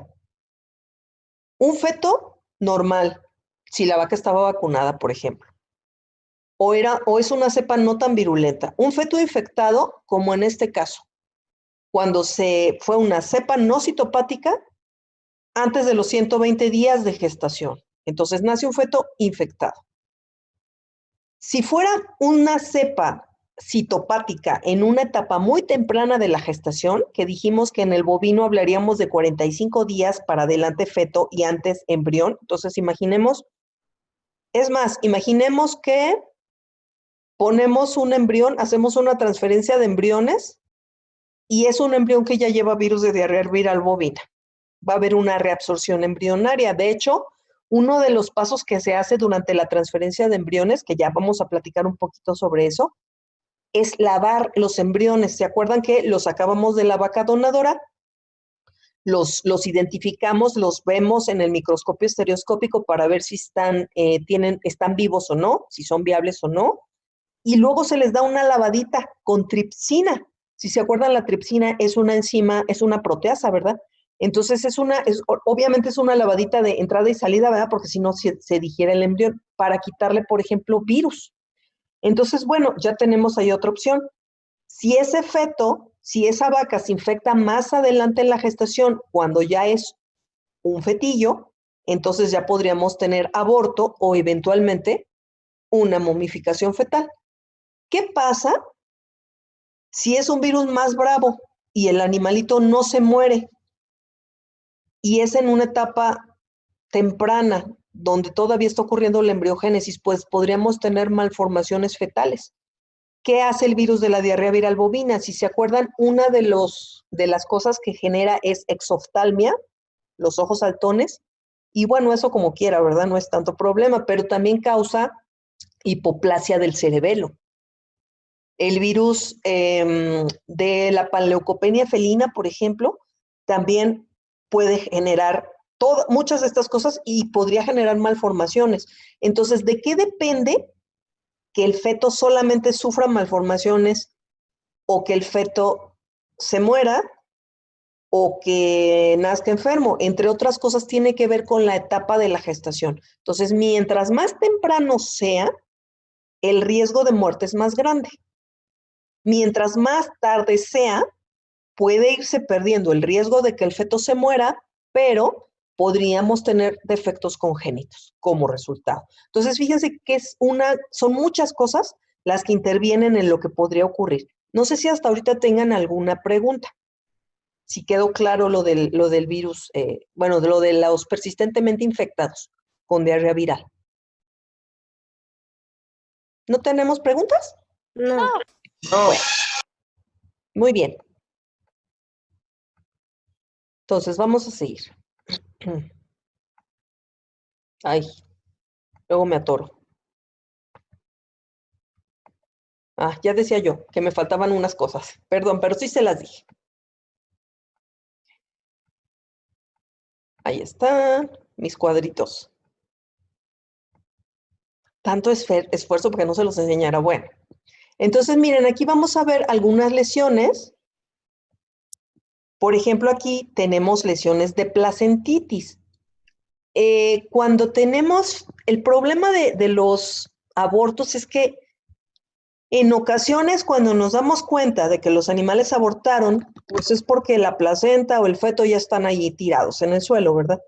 Un feto normal, si la vaca estaba vacunada, por ejemplo, o es una cepa no tan virulenta. Un feto infectado, como en este caso, cuando fue una cepa no citopática antes de los 120 días de gestación. Entonces nace un feto infectado. Si fuera una cepa citopática en una etapa muy temprana de la gestación, que dijimos que en el bovino hablaríamos de 45 días para adelante feto y antes embrión, entonces imaginemos que ponemos un embrión, hacemos una transferencia de embriones y es un embrión que ya lleva virus de diarrea viral bovina. Va a haber una reabsorción embrionaria. De hecho, uno de los pasos que se hace durante la transferencia de embriones, que ya vamos a platicar un poquito sobre eso, es lavar los embriones. ¿Se acuerdan que los sacábamos de la vaca donadora? Los identificamos, los vemos en el microscopio estereoscópico para ver si están vivos o no, si son viables o no. Y luego se les da una lavadita con tripsina. Si se acuerdan, la tripsina es una enzima, es una proteasa, ¿verdad? Entonces, obviamente es una lavadita de entrada y salida, ¿verdad? Porque si no, se digiere el embrión para quitarle, por ejemplo, virus. Entonces, bueno, ya tenemos ahí otra opción. Si esa vaca se infecta más adelante en la gestación, cuando ya es un fetillo, entonces ya podríamos tener aborto o eventualmente una momificación fetal. ¿Qué pasa si es un virus más bravo y el animalito no se muere y es en una etapa temprana donde todavía está ocurriendo la embriogénesis? Pues podríamos tener malformaciones fetales. ¿Qué hace el virus de la diarrea viral bovina? Si se acuerdan, una de las cosas que genera es exoftalmia, los ojos saltones, y bueno, eso como quiera, ¿verdad? No es tanto problema, pero también causa hipoplasia del cerebelo. El virus de la panleucopenia felina, por ejemplo, también puede generar muchas de estas cosas y podría generar malformaciones. Entonces, ¿de qué depende que el feto solamente sufra malformaciones o que el feto se muera o que nazca enfermo? Entre otras cosas, tiene que ver con la etapa de la gestación. Entonces, mientras más temprano sea, el riesgo de muerte es más grande. Mientras más tarde sea, puede irse perdiendo el riesgo de que el feto se muera, pero podríamos tener defectos congénitos como resultado. Entonces, fíjense que son muchas cosas las que intervienen en lo que podría ocurrir. No sé si hasta ahorita tengan alguna pregunta. Si quedó claro lo del virus, de lo de los persistentemente infectados con diarrea viral. ¿No tenemos preguntas? No. Bueno, muy bien. Entonces, vamos a seguir. Ay, luego me atoro. Ya decía yo que me faltaban unas cosas. Perdón, pero sí se las dije. Ahí están mis cuadritos. Tanto esfuerzo porque no se los enseñara. Bueno, entonces miren, aquí vamos a ver algunas lesiones. Por ejemplo, aquí tenemos lesiones de placentitis. Cuando tenemos el problema de los abortos es que en ocasiones cuando nos damos cuenta de que los animales abortaron, pues es porque la placenta o el feto ya están allí tirados en el suelo, ¿verdad?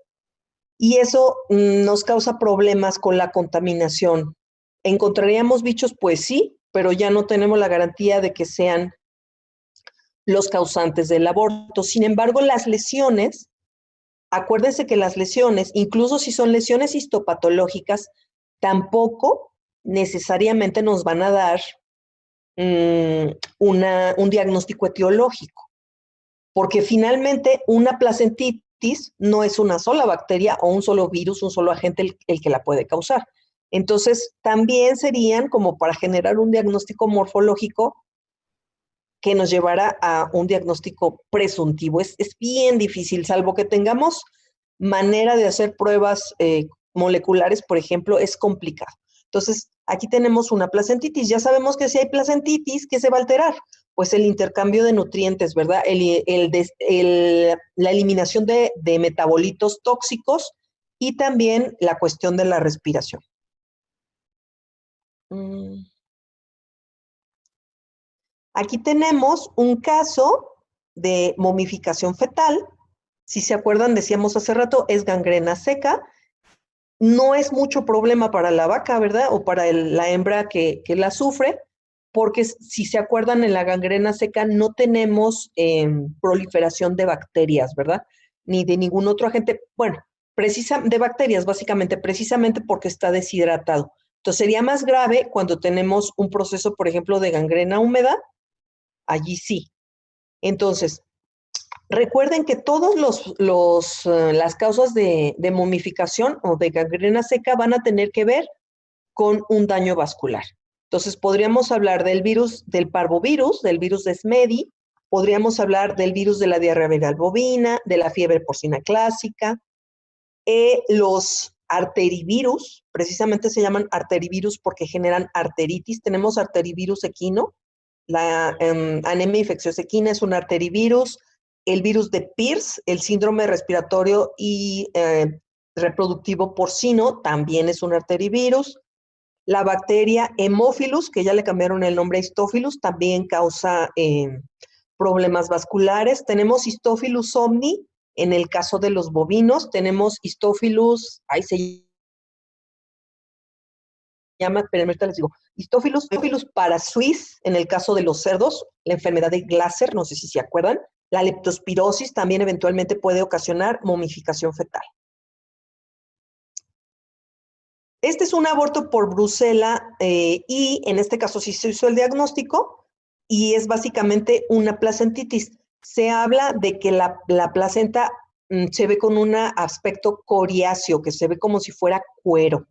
Y eso nos causa problemas con la contaminación. ¿Encontraríamos bichos? Pues sí, pero ya no tenemos la garantía de que sean los causantes del aborto. Sin embargo, las lesiones, acuérdense que las lesiones, incluso si son lesiones histopatológicas, tampoco necesariamente nos van a dar un diagnóstico etiológico, porque finalmente una placentitis no es una sola bacteria o un solo virus, un solo agente el que la puede causar. Entonces, también serían como para generar un diagnóstico morfológico que nos llevara a un diagnóstico presuntivo. Es bien difícil, salvo que tengamos manera de hacer pruebas moleculares, por ejemplo, es complicado. Entonces, aquí tenemos una placentitis. Ya sabemos que si hay placentitis, ¿qué se va a alterar? Pues el intercambio de nutrientes, ¿verdad? La eliminación de metabolitos tóxicos y también la cuestión de la respiración. Aquí tenemos un caso de momificación fetal. Si se acuerdan, decíamos hace rato, es gangrena seca. No es mucho problema para la vaca, ¿verdad? O para la hembra que la sufre, porque si se acuerdan, en la gangrena seca no tenemos proliferación de bacterias, ¿verdad? Ni de ningún otro agente, bueno, de bacterias básicamente, precisamente porque está deshidratado. Entonces sería más grave cuando tenemos un proceso, por ejemplo, de gangrena húmeda, allí sí. Entonces, recuerden que todas las causas de momificación o de gangrena seca van a tener que ver con un daño vascular. Entonces, podríamos hablar del virus, del parvovirus, del virus de Smedi, podríamos hablar del virus de la diarrea viral bovina, de la fiebre porcina clásica, los arterivirus, precisamente se llaman arterivirus porque generan arteritis. Tenemos arterivirus equino, la anemia infecciosa equina es un arterivirus, el virus de Pierce, el síndrome respiratorio y reproductivo porcino, también es un arterivirus. La bacteria Haemophilus, que ya le cambiaron el nombre a Histophilus, también causa problemas vasculares. Tenemos Histophilus omni, en el caso de los bovinos. Tenemos Histophilus, ahí se llama, pero ahorita les digo, Histophilus parasuis, en el caso de los cerdos, la enfermedad de Glasser, no sé si se acuerdan. La leptospirosis también eventualmente puede ocasionar momificación fetal. Este es un aborto por brucela y en este caso sí se hizo el diagnóstico y es básicamente una placentitis. Se habla de que la placenta se ve con un aspecto coriáceo, que se ve como si fuera cuero.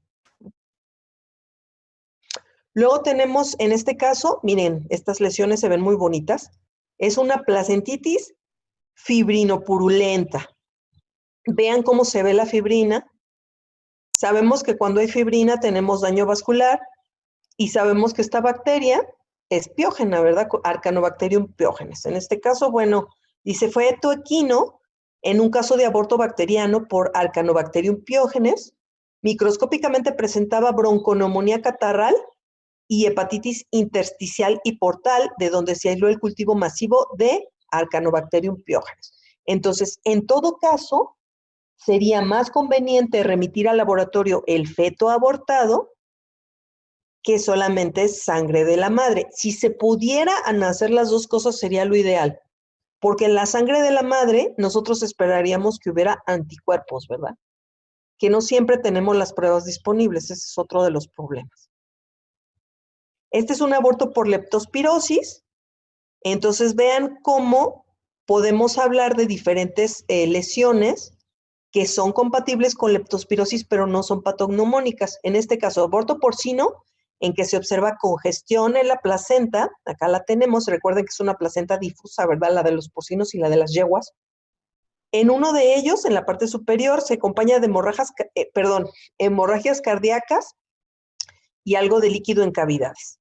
Luego tenemos, en este caso, miren, estas lesiones se ven muy bonitas. Es una placentitis fibrinopurulenta. Vean cómo se ve la fibrina. Sabemos que cuando hay fibrina tenemos daño vascular y sabemos que esta bacteria es piógena, ¿verdad? Arcanobacterium piógenes. En este caso, bueno, dice feto equino en un caso de aborto bacteriano por Arcanobacterium piógenes. Microscópicamente presentaba bronconeumonía catarral y hepatitis intersticial y portal, de donde se aisló el cultivo masivo de Arcanobacterium piógenes. Entonces, en todo caso, sería más conveniente remitir al laboratorio el feto abortado que solamente sangre de la madre. Si se pudieran hacer las dos cosas sería lo ideal, porque en la sangre de la madre nosotros esperaríamos que hubiera anticuerpos, ¿verdad? Que no siempre tenemos las pruebas disponibles, ese es otro de los problemas. Este es un aborto por leptospirosis, entonces vean cómo podemos hablar de diferentes lesiones que son compatibles con leptospirosis, pero no son patognomónicas. En este caso, aborto porcino, en que se observa congestión en la placenta, acá la tenemos, recuerden que es una placenta difusa, ¿verdad? La de los porcinos y la de las yeguas. En uno de ellos, en la parte superior, se acompaña de hemorragias cardíacas y algo de líquido en cavidades.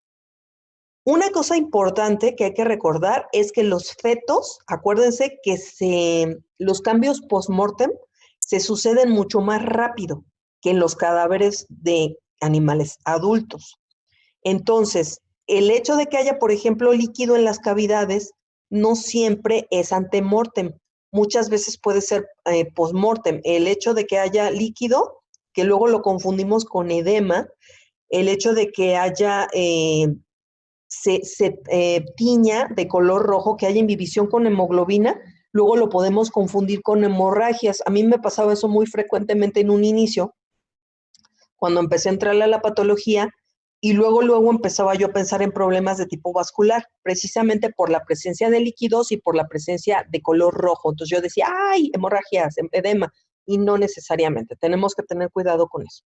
Una cosa importante que hay que recordar es que los fetos, acuérdense que los cambios post-mortem se suceden mucho más rápido que en los cadáveres de animales adultos. Entonces, el hecho de que haya, por ejemplo, líquido en las cavidades no siempre es antemortem. Muchas veces puede ser postmortem. El hecho de que haya líquido, que luego lo confundimos con edema, el hecho de que haya, tiña de color rojo, que haya inhibición con hemoglobina, luego lo podemos confundir con hemorragias. A mí me pasaba eso muy frecuentemente en un inicio, cuando empecé a entrarle a la patología, y luego empezaba yo a pensar en problemas de tipo vascular, precisamente por la presencia de líquidos y por la presencia de color rojo. Entonces yo decía, ¡ay, hemorragias, edema! Y no necesariamente, tenemos que tener cuidado con eso.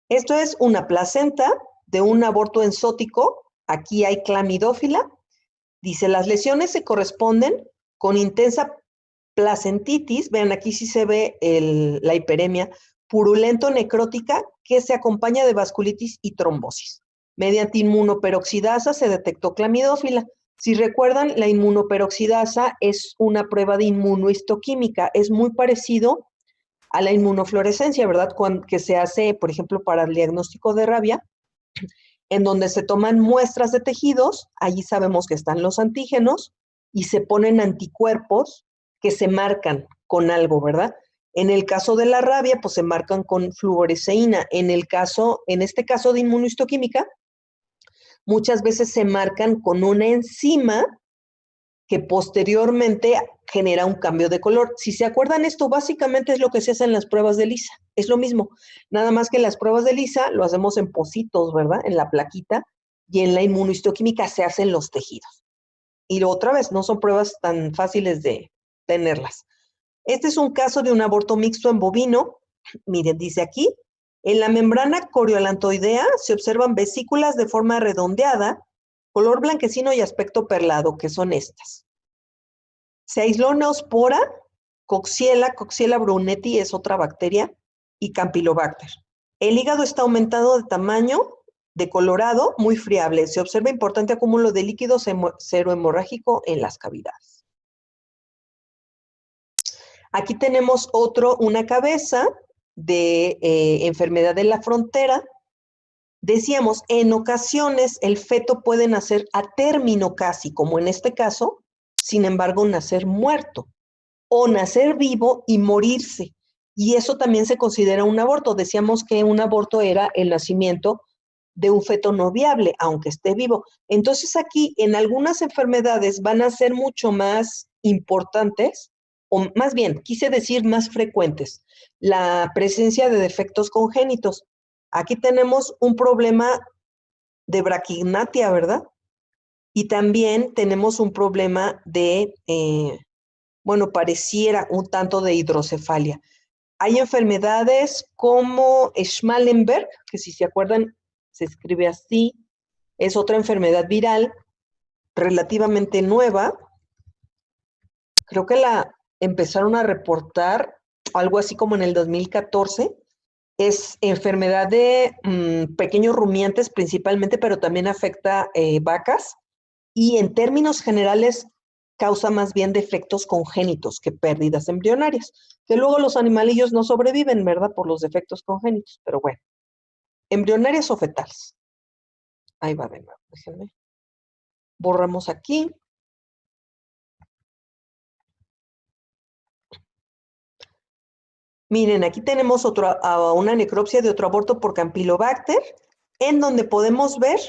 Esto es una placenta de un aborto enzótico. Aquí hay clamidófila. Dice, las lesiones se corresponden con intensa placentitis, vean aquí sí se ve la hiperemia, purulento necrótica que se acompaña de vasculitis y trombosis. Mediante inmunoperoxidasa se detectó clamidófila. Si recuerdan, la inmunoperoxidasa es una prueba de inmunohistoquímica, es muy parecido a la inmunofluorescencia, ¿verdad? Que se hace, por ejemplo, para el diagnóstico de rabia, en donde se toman muestras de tejidos, allí sabemos que están los antígenos, y se ponen anticuerpos que se marcan con algo, ¿verdad? En el caso de la rabia, pues se marcan con fluoresceína. En este caso de inmunohistoquímica, muchas veces se marcan con una enzima que posteriormente genera un cambio de color. Si se acuerdan, esto básicamente es lo que se hace en las pruebas de Lisa. Es lo mismo, nada más que en las pruebas de Lisa lo hacemos en pocitos, ¿verdad? En la plaquita, y en la inmunohistoquímica se hacen los tejidos. Y otra vez, no son pruebas tan fáciles de tenerlas. Este es un caso de un aborto mixto en bovino. Miren, dice aquí, en la membrana coriolantoidea se observan vesículas de forma redondeada, color blanquecino y aspecto perlado, que son estas. Se aisló Neospora, Coxiella brunetti es otra bacteria, y Campylobacter. El hígado está aumentado de tamaño, de colorado, muy friable. Se observa importante acúmulo de líquido serohemorrágico en las cavidades. Aquí tenemos una cabeza de enfermedad de la frontera. Decíamos, en ocasiones el feto puede nacer a término casi, como en este caso, sin embargo, nacer muerto, o nacer vivo y morirse. Y eso también se considera un aborto. Decíamos que un aborto era el nacimiento de un feto no viable, aunque esté vivo. Entonces aquí, en algunas enfermedades van a ser mucho más importantes, o más bien, quise decir más frecuentes, la presencia de defectos congénitos. Aquí tenemos un problema de braquignatia, ¿verdad? Y también tenemos un problema de, pareciera un tanto de hidrocefalia. Hay enfermedades como Schmallenberg, que si se acuerdan, se escribe así, es otra enfermedad viral relativamente nueva. Creo que la empezaron a reportar algo así como en el 2014. Es enfermedad de pequeños rumiantes principalmente, pero también afecta vacas. Y en términos generales causa más bien defectos congénitos que pérdidas embrionarias, que luego los animalillos no sobreviven, ¿verdad? Por los defectos congénitos, pero bueno. Embrionarias o fetales. Ahí va de nuevo, déjenme. Borramos aquí. Miren, aquí tenemos una necropsia de otro aborto por Campylobacter, en donde podemos ver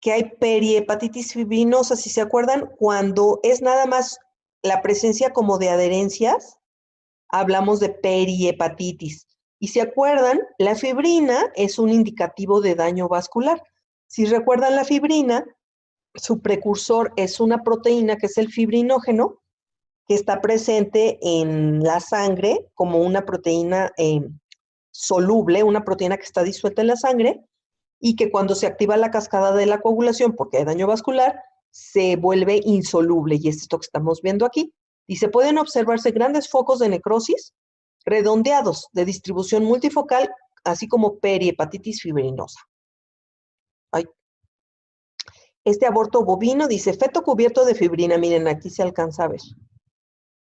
que hay perihepatitis fibrinosa, si se acuerdan, cuando es nada más la presencia como de adherencias, hablamos de perihepatitis. Y si acuerdan, la fibrina es un indicativo de daño vascular. Si recuerdan la fibrina, su precursor es una proteína que es el fibrinógeno, que está presente en la sangre como una proteína soluble, una proteína que está disuelta en la sangre, y que cuando se activa la cascada de la coagulación, porque hay daño vascular, se vuelve insoluble, y es esto que estamos viendo aquí. Y se pueden observarse grandes focos de necrosis redondeados de distribución multifocal, así como perihepatitis fibrinosa. Ay. Este aborto bovino dice feto cubierto de fibrina. Miren, aquí se alcanza a ver.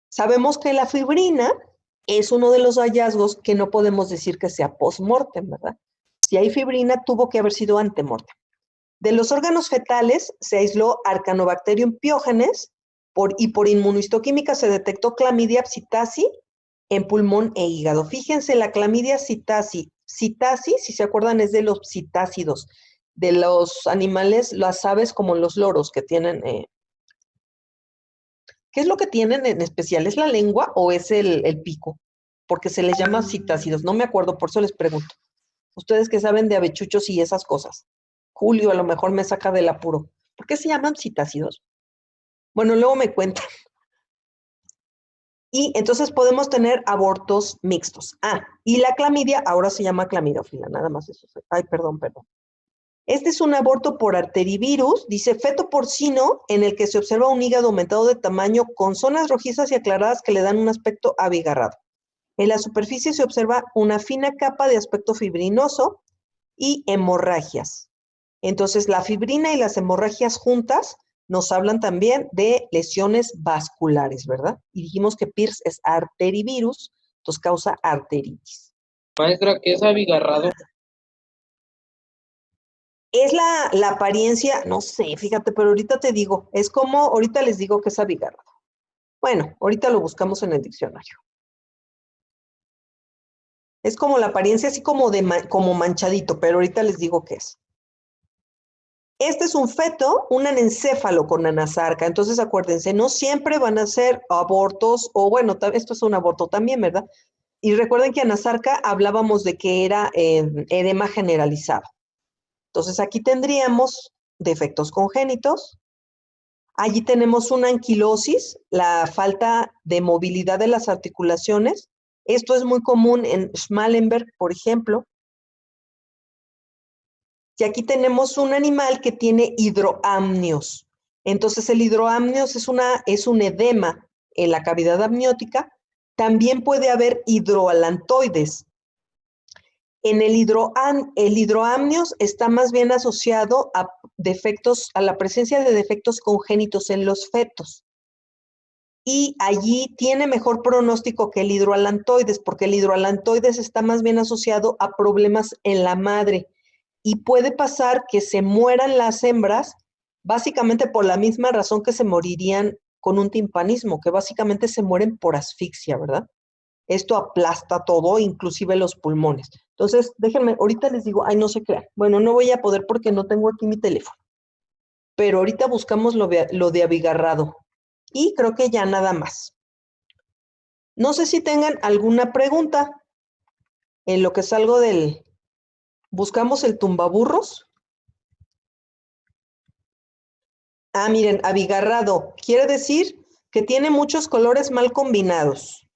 Sabemos que la fibrina es uno de los hallazgos que no podemos decir que sea post-mortem, ¿verdad? Si hay fibrina, tuvo que haber sido ante-mortem. De los órganos fetales se aisló Arcanobacterium piógenes y por inmunohistoquímica se detectó Clamidia psittaci en pulmón e hígado. Fíjense, la Clamidia psittaci, si se acuerdan, es de los psitácidos, de los animales, las aves como los loros que tienen. ¿Qué es lo que tienen en especial? ¿Es la lengua o es el pico? Porque se les llama psitácidos. No me acuerdo, por eso les pregunto. Ustedes que saben de avechuchos y esas cosas. Julio a lo mejor me saca del apuro. ¿Por qué se llaman psitácidos? Bueno, luego me cuentan. Y entonces podemos tener abortos mixtos. Y la clamidia ahora se llama clamidófila, nada más eso. Ay, perdón. Este es un aborto por arterivirus, dice feto porcino en el que se observa un hígado aumentado de tamaño con zonas rojizas y aclaradas que le dan un aspecto abigarrado. En la superficie se observa una fina capa de aspecto fibrinoso y hemorragias. Entonces, la fibrina y las hemorragias juntas nos hablan también de lesiones vasculares, ¿verdad? Y dijimos que PIRS es arterivirus, entonces causa arteritis. Maestra, ¿qué es abigarrado? Es la apariencia, no sé, fíjate, pero ahorita te digo, es como, ahorita les digo que es abigarrado. Bueno, ahorita lo buscamos en el diccionario. Es como la apariencia así como como manchadito, pero ahorita les digo qué es. Este es un feto, un anencéfalo con anasarca. Entonces, acuérdense, no siempre van a ser abortos, o bueno, esto es un aborto también, ¿verdad? Y recuerden que anasarca hablábamos de que era edema generalizado. Entonces, aquí tendríamos defectos congénitos. Allí tenemos una anquilosis, la falta de movilidad de las articulaciones. Esto es muy común en Schmallenberg, por ejemplo. Y aquí tenemos un animal que tiene hidroamnios. Entonces, el hidroamnios es un edema en la cavidad amniótica. También puede haber hidroalantoides. En el hidroamnios está más bien asociado a la presencia de defectos congénitos en los fetos. Y allí tiene mejor pronóstico que el hidroalantoides, porque el hidroalantoides está más bien asociado a problemas en la madre. Y puede pasar que se mueran las hembras, básicamente por la misma razón que se morirían con un timpanismo, que básicamente se mueren por asfixia, ¿verdad? Esto aplasta todo, inclusive los pulmones. Entonces, déjenme, ahorita les digo, ay, no se crean. Bueno, no voy a poder porque no tengo aquí mi teléfono. Pero ahorita buscamos lo de abigarrado. Y creo que ya nada más. No sé si tengan alguna pregunta en lo que salgo del... ¿Buscamos el tumbaburros? Ah, miren, abigarrado. Quiere decir que tiene muchos colores mal combinados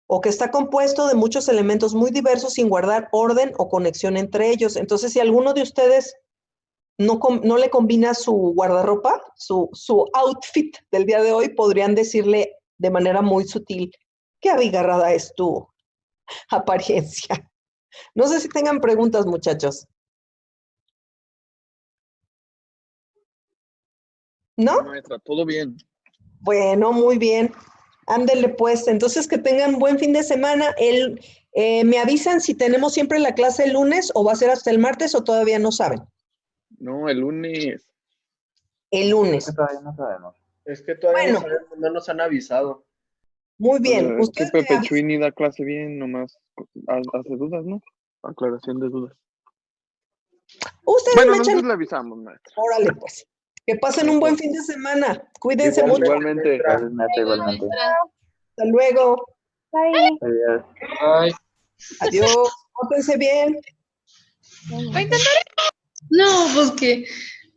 o que está compuesto de muchos elementos muy diversos sin guardar orden o conexión entre ellos. Entonces, si alguno de ustedes no le combina su guardarropa, su outfit del día de hoy, podrían decirle de manera muy sutil, qué abigarrada es tu apariencia. No sé si tengan preguntas, muchachos. ¿No? Maestra, todo bien. Bueno, muy bien. Ándele pues. Entonces, que tengan buen fin de semana. Me avisan si tenemos siempre la clase el lunes o va a ser hasta el martes o todavía no saben. No, el lunes. El lunes. Todavía no sabemos. Es que todavía Bueno. no sabemos, no nos han avisado. Muy bien. Es que Ustedes me Pepe avisan. Chuini da clase bien, nomás hace dudas, ¿no? Aclaración de dudas. Ustedes Bueno, me echan. nosotros le avisamos, maestra. Órale, pues. Que pasen un buen fin de semana. Cuídense mucho. Igualmente. Igualmente. Hasta luego. Bye. Adiós. Ay. Adiós. Pórtense bien. Voy a intentar. No, pues que